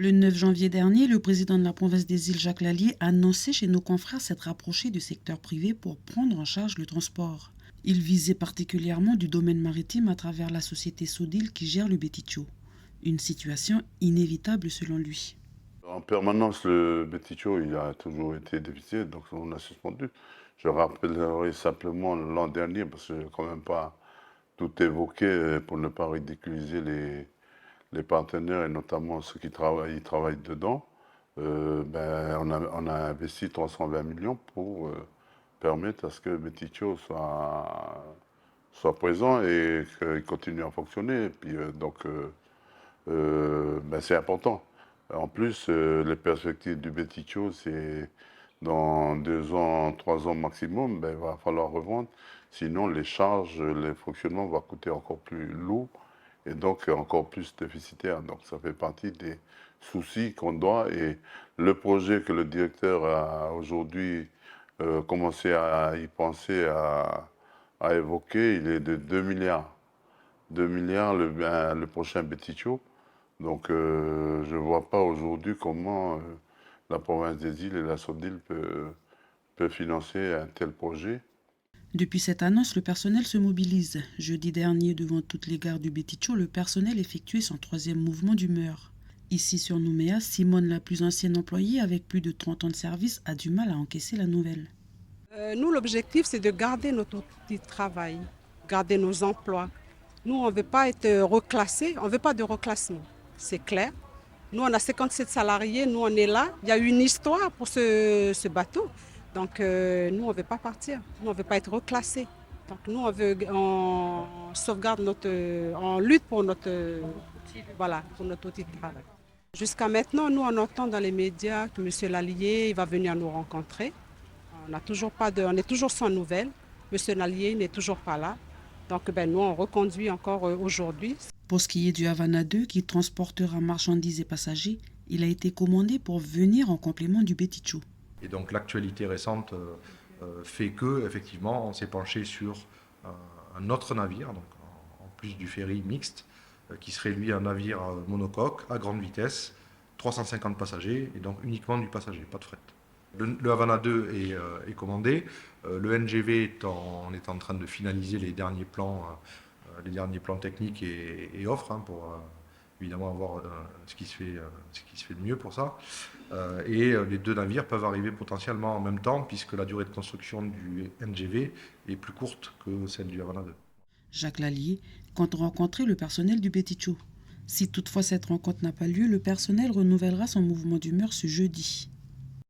Le 9 janvier dernier, le président de la province des îles, Jacques Lallier, a annoncé chez nos confrères s'être rapproché du secteur privé pour prendre en charge le transport. Il visait particulièrement du domaine maritime à travers la société Sodil qui gère le Betitio. Une situation inévitable selon lui. En permanence, le Betitio, il a toujours été déficitaire, donc on a suspendu. Je rappellerai simplement l'an dernier, parce que je n'ai quand même pas tout évoqué pour ne pas ridiculiser les partenaires et notamment ceux qui travaillent dedans. On a investi 320 millions pour permettre à ce que Betitio soit présent et qu'il continue à fonctionner. Et puis, c'est important. En plus, les perspectives du Betitio, c'est dans 2 ans, 3 ans maximum, il va falloir revendre. Sinon, les charges, les fonctionnements vont coûter encore plus lourd et donc encore plus déficitaire. Donc, ça fait partie des soucis qu'on doit. Et le projet que le directeur a aujourd'hui commencé à y penser, à évoquer, il est de 2 milliards. 2 milliards le prochain Betitio. Donc, je ne vois pas aujourd'hui comment la province des îles et la SODIL peut financer un tel projet. Depuis cette annonce, le personnel se mobilise. Jeudi dernier, devant toutes les gares du Betitio, le personnel effectuait son troisième mouvement d'humeur. Ici sur Nouméa, Simone, la plus ancienne employée avec plus de 30 ans de service, a du mal à encaisser la nouvelle. Nous, l'objectif, c'est de garder notre outil de travail, garder nos emplois. Nous, on ne veut pas être reclassés, on ne veut pas de reclassement, c'est clair. Nous, on a 57 salariés, nous, on est là. Il y a eu une histoire pour ce bateau. Donc, nous, on ne veut pas partir, nous, on ne veut pas être reclassés. Donc, nous, on sauvegarde on lutte pour pour notre outil de travail. Jusqu'à maintenant, nous, on entend dans les médias que M. Lallier il va venir nous rencontrer. On est toujours sans nouvelles. Monsieur Lallier n'est toujours pas là. Donc, nous, on reconduit encore aujourd'hui. Pour ce qui est du Havana 2 qui transportera marchandises et passagers, il a été commandé pour venir en complément du Betitio. Et donc l'actualité récente fait que, effectivement, on s'est penché sur un autre navire, donc en plus du ferry mixte, qui serait lui un navire monocoque à grande vitesse, 350 passagers, et donc uniquement du passager, pas de fret. Le Havana 2 est commandé. Le NGV on est en train de finaliser les derniers plans techniques et offres pour évidemment avoir ce qui se fait de mieux pour ça. Et les deux navires peuvent arriver potentiellement en même temps puisque la durée de construction du NGV est plus courte que celle du Havana 2. Jacques Lallier compte rencontrer le personnel du Betitio. Si toutefois cette rencontre n'a pas lieu, le personnel renouvellera son mouvement d'humeur ce jeudi.